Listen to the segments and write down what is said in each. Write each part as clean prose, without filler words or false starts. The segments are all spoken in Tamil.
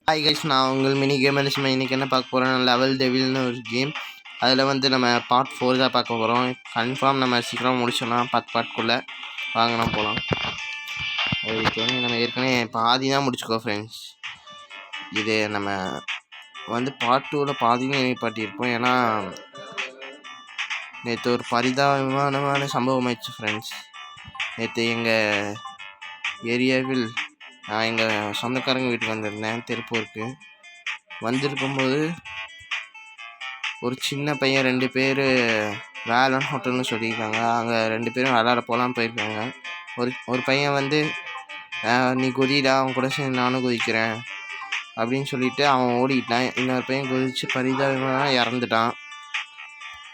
ஹாய் கைஸ், நான் உங்கள் மினி கேமர். இன்றைக்கி என்ன பார்க்க போகிறோம்? லெவல் டெவில்னு ஒரு கேம். அதில் வந்து நம்ம பார்ட் 4 தான் பார்க்க போகிறோம். கன்ஃபார்ம் நம்ம சீக்கிரம் முடிச்சிடலாம் பார்ட்குள்ளே. வாங்க நம்ம போகலாம். அதுக்கு வந்து நம்ம ஏற்கனவே பாதி தான் முடிச்சுக்கோ ஃப்ரெண்ட்ஸ். இது நம்ம வந்து பார்ட் 2ல் பாதியும் நிப்பாட்டியிருப்போம். ஏன்னா நேற்று ஒரு பரிதாபமான சம்பவம் ஆயிடுச்சு ஃப்ரெண்ட்ஸ். நேற்று எங்கள் ஏரியாவில் நான் எங்கள் சொந்தக்காரங்க வீட்டுக்கு வந்திருந்தேன். திருப்பூருக்கு வந்திருக்கும்போது ஒரு சின்ன பையன் 2 பேர் வேலன் ஹோட்டல்னு சொல்லியிருக்காங்க. அங்கே 2 பேரும் விளாட போகலான்னு போயிருக்காங்க. ஒரு பையன் வந்து நீ குதிடா, அவன் கூட சேர்ந்து நானும் குதிக்கிறேன் அப்படின்னு சொல்லிட்டு அவன் ஓடிட்டான். இன்னொரு பையன் குதிச்சு பரிதாபமாக இறந்துட்டான்.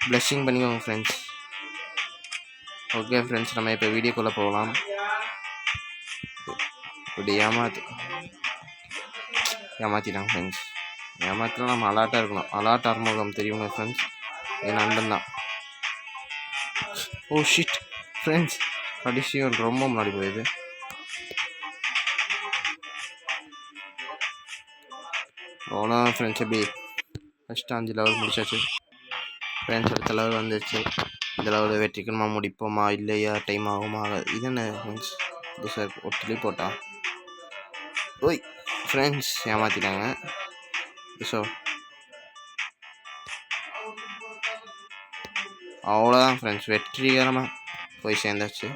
ப்ளஷிங் பண்ணிக்கோங்க ஃப்ரெண்ட்ஸ். ஓகே ஃப்ரெண்ட்ஸ், நம்ம இப்போ வீடியோக்குள்ளே போகலாம். இப்படி ஏமாற்றிட்டாங்க ஃப்ரெண்ட்ஸ். ஏமாத்தினா நம்ம அலாட்டாக இருக்கணும். அலாட் ஆர்முகம் தெரியுங்க ஃப்ரெண்ட்ஸ், என் நண்பன் தான். ஓ ஷிட் ஃப்ரெண்ட்ஸ், கடைசியும் ரொம்ப முன்னாடி போயிடுது. அவ்வளோ ஃப்ரெண்ட்ஸ், எப்படி ஃபஸ்ட்டு 5 லெவல் முடிச்சாச்சு ஃப்ரெண்ட்ஸ். அடுத்த லெவல் வந்துச்சு. இந்த லெவலில் வெற்றிக்கணுமா, முடிப்போமா இல்லையா, டைம் ஆகுமா? இது என்ன ஃப்ரெண்ட்ஸ், இது சார் ஒட்டுலி போட்டா? ஓய் ஃப்ரெண்ட்ஸ், ஏமாற்றிட்டாங்க. ஸோ அவ்வளோதான் ஃப்ரெண்ட்ஸ், வெற்றிகரமாக போய் சேர்ந்தாச்சு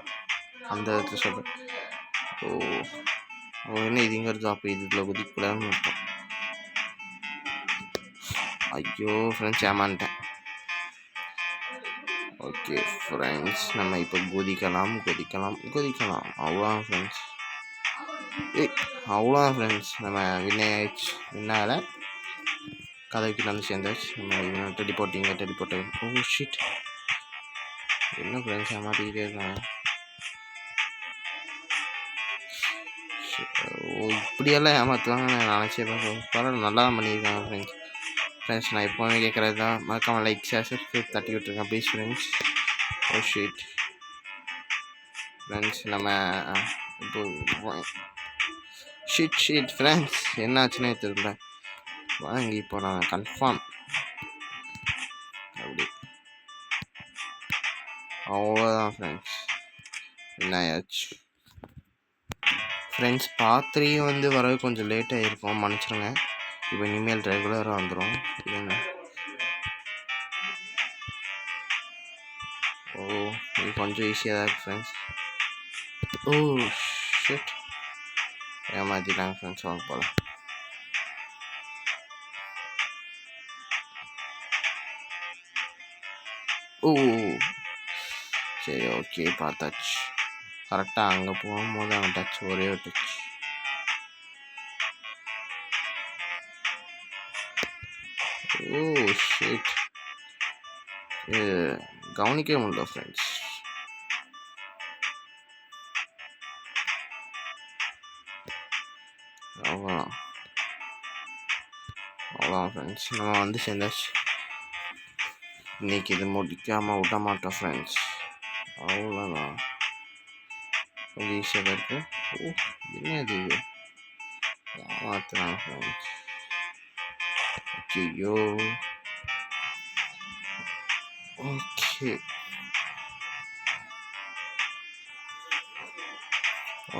அந்த இடத்துல சொல்கிறேன். ஓ என்ன இதுங்கிறது? அப்போ இதில் குதிக்கூடாதுன்னு இருக்கும். ஐயோ ஃப்ரெண்ட்ஸ், ஏமாந்துட்டேன். ஓகே ஃப்ரெண்ட்ஸ், நம்ம இப்போ குதிக்கலாம். அவ்வளோதான் ஃப்ரெண்ட்ஸ். அவ்வளோதான் ஃப்ரெண்ட்ஸ், நம்ம வின்னால கதைக்கு வந்து சேர்ந்தாச்சு. நம்ம டெலிபோர்ட்டிங். ஓ ஷிட், என்ன ஃப்ரெண்ட்ஸ் ஏமாற்றிக்கிட்டே இருக்காங்க. ஓ இப்படியெல்லாம் ஏமாற்றுவாங்க நான் நினச்சே பரவாயில்ல, நல்லா தான் பண்ணியிருக்காங்க ஃப்ரெண்ட்ஸ். நான் எப்போவுமே கேட்குறது தான், மறக்காமல் லைக் ஷேர் சப்ஸ்கிரைப் தட்டி விட்டுருக்கேன் please friends. O sheet friends, நம்ம இப்போ ஷீட் ஃப்ரெண்ட்ஸ், என்னாச்சுன்னே தெரியல. வாங்கி இப்போ நான் கன்ஃபார்ம் அப்படி அவ்வளோதான் ஃப்ரெண்ட்ஸ், என்ன ஆயாச்சு ஃப்ரெண்ட்ஸ். பாத்திரையும் வந்து வரது கொஞ்சம் லேட்டாக இருக்கும், மன்னிச்சிடுங்க. இப்போ இனிமேல் ரெகுலராக வந்துடும். இது ஓ இது கொஞ்சம் ஈஸியாக தான் இருக்குது ஃப்ரெண்ட்ஸ். ஓ ஷிட், ஏமாற்றிட்டாங்க ஃப்ரெண்ட்ஸ். வாங்க போகலாம். ஓ சரி ஓகே, பார்த்தாச்சு. கரெக்டாக அங்கே போகும்போது அவன் டச், ஒரே ஒரு டச். ஓ ஷிட், கவனிக்கவே முடியல ஃப்ரெண்ட்ஸ். அவ்வளோதான் ஃப்ரெண்ட்ஸ், நம்ம வந்து சேர்ந்தாச்சு. இன்னைக்கு இது முடிக்காமல் விட மாட்டோம் ஃப்ரெண்ட்ஸ். அவ்வளோதான், கொஞ்சம் ஈஸியாக தான் இருக்குது. ஓ என்ன இது ஏமாத்துறாங்க ஃப்ரெண்ட்ஸ். ஐயோ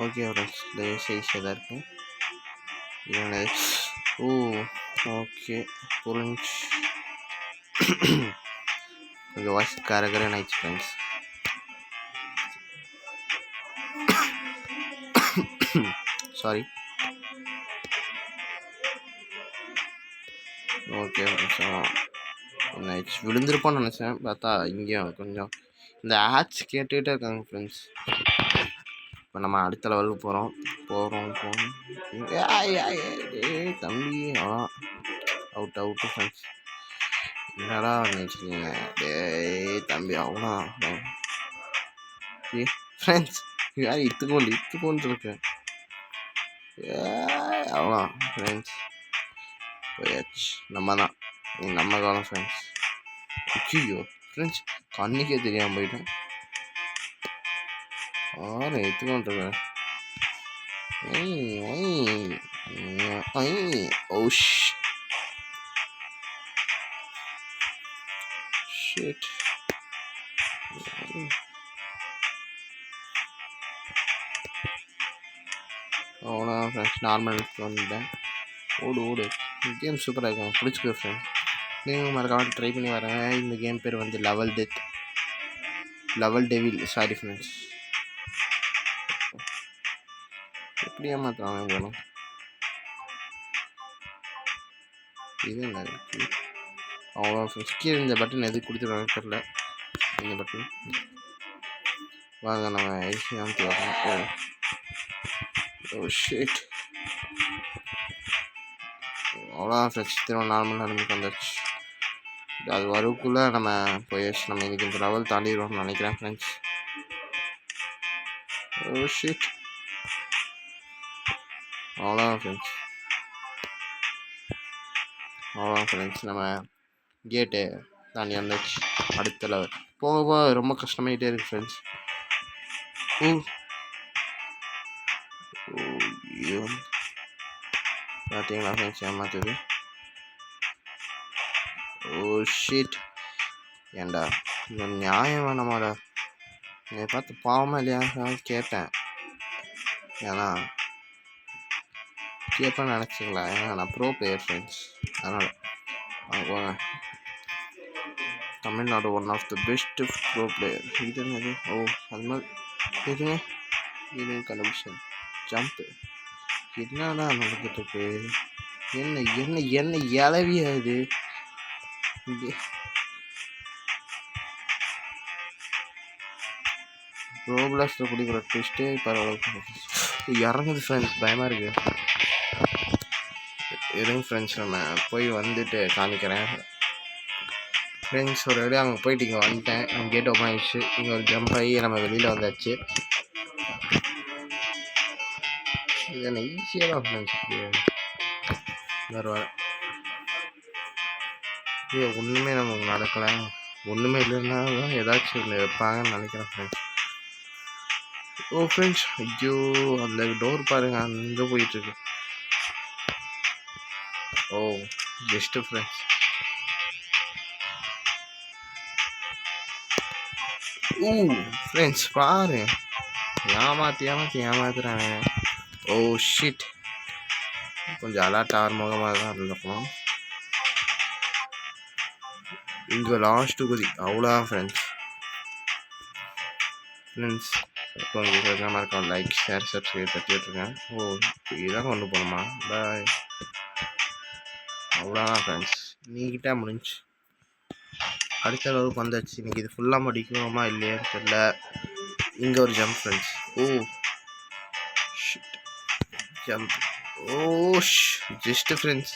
ஓகே ஃப்ரெண்ட்ஸ், ஈஸியாக தான் இருக்குது. ஓ ஓகே புரிஞ்சு. கொஞ்சம் வாய்ஸ் கரகரன்னு ஆயிடுச்சு ஃப்ரெண்ட்ஸ். சாரி. ஓகே ஃப்ரெண்ட்ஸ், என்ன ஆயிடுச்சு, விழுந்திருப்பான்னு நினச்சேன். பார்த்தா இங்கேயும் கொஞ்சம் இந்த ஆட்ஸ் கேட்டுக்கிட்டே இருக்காங்க ஃப்ரெண்ட்ஸ். இப்போ நம்ம அடுத்த லெவலுக்கு போகிறோம். தம்பி அவுட்டு ஃப்ரெண்ட்ஸ். என்னடா நினச்சிக்கிங்க? தம்பி அவ்வளோ ஃப்ரெண்ட்ஸ், யார் இத்துக்கொண்டு இருக்கேன். அவ்வளோ ஃப்ரெண்ட்ஸ், போயாச்சு. நம்ம காலம் ஃப்ரெண்ட்ஸ். ஐயோ ஃப்ரெண்ட்ஸ், கண்ணுக்கே தெரியாமல் போயிட்டேன். எத்துக்கொண்டிருக்கேன். Oh shit. அவ்வளோதான் ஃப்ரெண்ட்ஸ், நார்மலுக்கு வந்துட்டேன். ஓடு கேம் சூப்பராக இருக்கும், பிடிச்சிக்கோ ஃப்ரெண்ட்ஸ். நீங்கள் மறக்காம ட்ரை பண்ணி வரேன். இந்த கேம் பேர் வந்து லெவல் டெவில். சாரி ஃப்ரெண்ட்ஸ், எப்படி ஏமாத்துறாங்க போகணும். இது என்ன இருக்குது? அவ்வளோ ஃப்ரெண்ட்ஸ், கீழே இந்த பட்டன் எதுக்கு கொடுத்துருவாங்க தெரில. இந்த பட்டன் வாங்க நம்ம ஐசி அமைத்து வரணும். Oh shit. அவ்வளோதான் ஃப்ரெண்ட்ஸ், திரும்ப நார்மல் நிலைமைக்கு வந்துடுச்சு. அது வரக்குள்ளே நம்ம போயாச்சு. நம்ம இன்றைக்கி இந்த லெவல் தாண்டிடுவோம்னு நினைக்கிறேன் ஃப்ரெண்ட்ஸ். Oh shit. அவ்வளோதான் ஃப்ரெண்ட்ஸ், நம்ம கேட்டு தாண்டி வந்துச்சு. அடுத்த லெவல் போக ரொம்ப கஷ்டமாயிட்டே இருக்குது ஃப்ரெண்ட்ஸ். பார்த்தீங்களா ஃப்ரெண்ட்ஸ், ஏமாத்துது. Oh shit. ஏண்டா இந்த நியாயம் வேணாமாடா? என்னை பார்த்து பாவமாக இல்லையா கேட்டேன். ஏன்னா கேட்பேன்னு நினச்சிங்களா? ஏன்னா நான் ப்ரோ பிளேயர் ஃப்ரெண்ட்ஸ், அதனால் போங்க. Tamil Nadu one of the best pro player. இது என்னது? ஓ அது மாதிரி எதுங்க இது கண்டுபிடிச்சேன். ஜம்ப்பு. என்னடா நடந்துட்டுருக்கு? என்ன இளவியா இது? ரோப்ளாஸ்ட்டில் குடிக்கிற ட்விஸ்ட்டே பரவாயில்ல. இறங்குது ஃப்ரெண்ட்ஸ், பயமாக இருக்குது. இருங்க ஃப்ரெண்ட்ஸ், நம்ம போய் வந்துட்டு காமிக்கிறேன் ஃப்ரெண்ட்ஸ். ஒரு இடம் அங்கே போயிட்டு இங்கே வந்துட்டேன். அங்கே கேட் ஓப்பன் ஆகிடுச்சு. இங்கே ஒரு ஜம்ப் ஆகி நம்ம வெளியில் வந்தாச்சு. இது என்ன ஈஸியாக தான் ஃப்ரெண்ட்ஸ் வேறு இது ஒன்றுமே நமக்கு நடக்கலை. ஒன்றுமே இல்லைன்னா தான் ஏதாச்சும் ஒன்று வைப்பாங்கன்னு நினைக்கிறேன் ஃப்ரெண்ட்ஸ். ஓ ஃப்ரெண்ட்ஸ், ஐயோ அந்த டோர் பாருங்கள், அங்கே போயிட்டுருக்கு. ஓ ஜஸ்ட்டு ஃப்ரெண்ட்ஸ். ஃப்ரெண்ட்ஸ் பாரு, ஏமாத்துறாங்க. Oh shit. கொஞ்சம் அலர்ட் ஆரம்பமாக தான் இருந்திருக்கணும். இங்கே லாஸ்ட்டு குதி. அவ்வளோ ஃப்ரெண்ட்ஸ். இப்போ உங்களுக்கு மறக்காம லைக் ஷேர் சப்ஸ்கிரைப் தட்டி விட்டுருக்கேன். ஓ இதான் கொண்டு போகணுமா? பாய். அவ்வளோதான் ஃப்ரெண்ட்ஸ், நீக்கிட்டே முடிஞ்சு. அடுத்த அளவுக்கு வந்தாச்சு. இன்றைக்கி இது ஃபுல்லாக முடிக்கணுமா இல்லையான்னு தெரியல. இங்கே ஒரு jump friends. Oh shit. Jump. Oh just friends.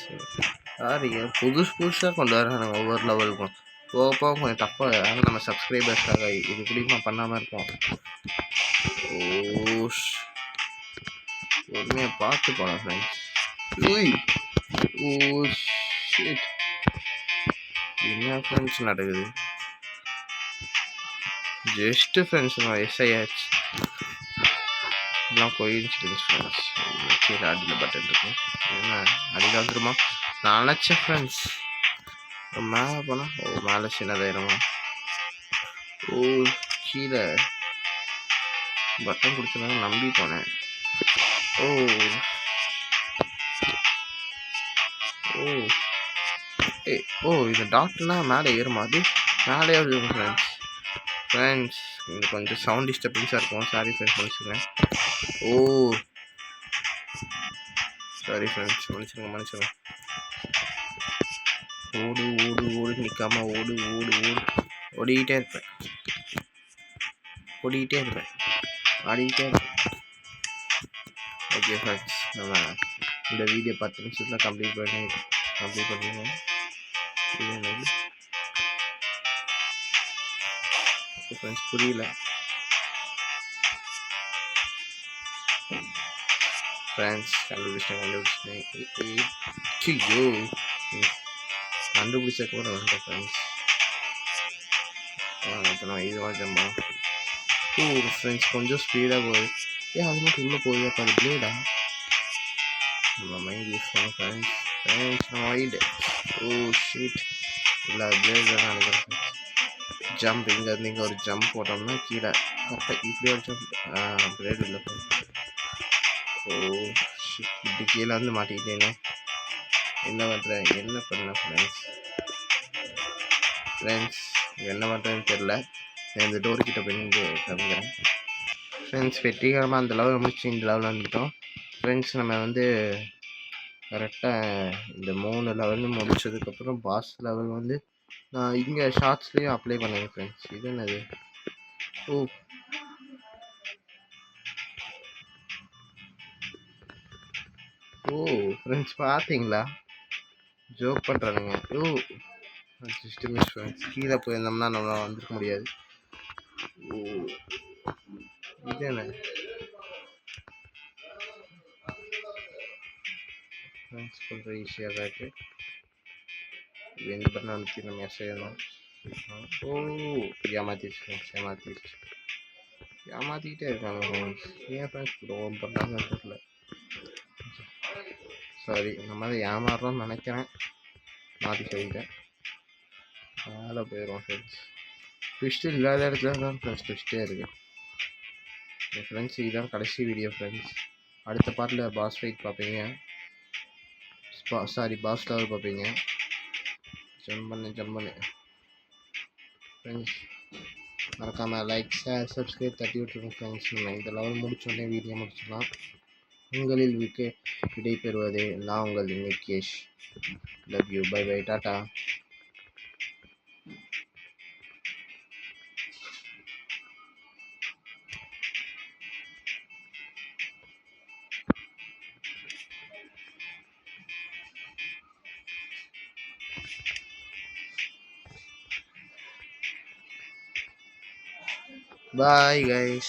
சாரிங்க, புதுசாக கொண்டு வராங்க ஒவ்வொரு லெவலுக்கும். போக கொஞ்சம் டஃப்பாக. ஆனால் நம்ம சப்ஸ்கிரைபர்ஸ்க்காக இது கூட பண்ணாமல் இருக்கோம். ஓ பொறுமையாக பார்த்து போகலாம் ஃப்ரெண்ட்ஸ். Oh shit. என்ன ஃப்ரெண்ட்ஸ் நடக்குது? ஜஸ்ட்டு ஃப்ரெண்ட்ஸ் நான் எஸ்ஐஆச்சு. இதெல்லாம் கோயின்சிடன்ஸ் ஃப்ரெண்ட்ஸ். கீழே அடியில் பட்டன் இருக்கு. என்ன அடியில் வந்துருமா? நான் நினச்சேன் ஃப்ரெண்ட்ஸ் மேலே போனால். ஓ மேலே சின்னதாயிருமா? ஓ கீழே பட்டன் கொடுத்துருந்தாங்க, நம்பி போனேன். ஓ ஓ ஏ ஓ இந்த டாக்டர்னா மேலே ஏறுமா? அது மேலே ஏறுது ஃப்ரெண்ட்ஸ். இங்கே கொஞ்சம் சவுண்ட் டிஸ்டர்பன்ஸாக இருக்கும். சாரி ஃப்ரெண்ட்ஸ், மன்னிச்சுங்க. ஓ சாரி ஃப்ரெண்ட்ஸ், மன்னிச்சுங்க. ஓடு நிற்காம ஓடு. ஓடிக்கிட்டே இருப்பேன். ஆடிக்கிட்டே இருப்பேன். ஓகே ஃப்ரெண்ட்ஸ், நம்ம இந்த வீடியோ 10 நிமிஷத்தில் கம்ப்ளீட் பண்ணிடுவோம். ஃப்ரெண்ட்ஸ் புரியல ஃப்ரெண்ட்ஸ். கண்டுபிடிச்சேன். ஐயோ கண்டுபிடிச்ச கூட வந்துட்டேன் ஃப்ரெண்ட்ஸ். இப்போ நான் இதுவாக ஜம்பா. ஃப்ரெண்ட்ஸ் கொஞ்சம் ஸ்பீடாக போகுது. அது மட்டும் உள்ளே போகுது. அப்போ அது பிளேடா? நம்ம மைண்ட் யூஸ் பண்ண ஃப்ரெண்ட்ஸ். நம்ம மைண்டு ஷீட் இல்லை பிளேட் நினைக்கிறேன். ஜம்ப் இங்கேருந்து இங்கே ஒரு ஜம்ப் போட்டோம்னா கீழே கரெக்டாக இப்படி ஒரு ஜம்ப் பிளேட் இல்லை ஷீட் இப்படி கீழே வந்து மாட்டிக்கிட்டேனே. என்ன பண்ணுறேன் என்ன பண்ணேன் ஃப்ரெண்ட்ஸ் என்ன பண்ணுறதுன்னு தெரில. இந்த டோர் கிட்ட போய் இங்கே கலந்துக்கிறேன் ஃப்ரெண்ட்ஸ். வெற்றிகரமாக அந்த லெவல் முடிச்சு இந்த லெவலில் வந்துட்டோம் ஃப்ரெண்ட்ஸ். நம்ம வந்து கரெக்டாக இந்த 3 லெவலும் முடிச்சதுக்கப்புறம் பாஸ் லெவல் வந்து நான் இங்கே ஷார்ட்ஸ்லேயும் அப்ளை பண்ணேன் ஃப்ரெண்ட்ஸ். இது என்னது? ஃப்ரெண்ட்ஸ் பார்த்தீங்களா? ஜோக் பண்ணுறானுங்க. Just miss friends. கீழே போயிருந்தோம்னா நம்ம வந்துருக்க முடியாது. இது என்ன ஃப்ரெண்ட்ஸ்? கொஞ்சம் ஈஸியாக தான் இருக்குது. எந்த பண்ண அனுப்பி நம்ம செய்யணும். ஏமாத்திடுச்சு ஃப்ரெண்ட்ஸ். ஏமாற்றிக்கிட்டே இருக்காங்க ஃப்ரெண்ட்ஸ். ஏன் ஃப்ரெண்ட்ஸ் ரொம்ப பண்ணாங்கன்னு தெரியல. சாரி, நம்ம அதை ஏமாறுறோம்னு நினைக்கிறேன். மாற்றி சொல்லிட்டேன். மேலே போயிடும் ஃப்ரெண்ட்ஸ். ட்விஸ்ட்டு இல்லாத இடத்துல தான் ஃப்ரெண்ட்ஸ் ட்விஸ்ட்டே இருக்குது. ஃப்ரெண்ட்ஸ் இதுதான் கடைசி வீடியோ ஃப்ரெண்ட்ஸ். அடுத்த பார்ட்டில் பாஸ் ஃபைட் பார்ப்பீங்க. பாஸ் லெவல் பார்ப்பீங்க. ஜம்ப் பண்ணு ஃப்ரெண்ட்ஸ். மறக்காமல் லைக் ஷேர் சப்ஸ்கிரைப் தட்டி விட்டுருங்க ஃப்ரெண்ட்ஸ். நம்ம இந்த லெவல் முடிச்சோடனே வீடியோ முடிச்சிடலாம். உங்களில் விடைபெறுவது நான் உங்கள் Nikesh. Love you. Bye bye. Tata. Bye guys.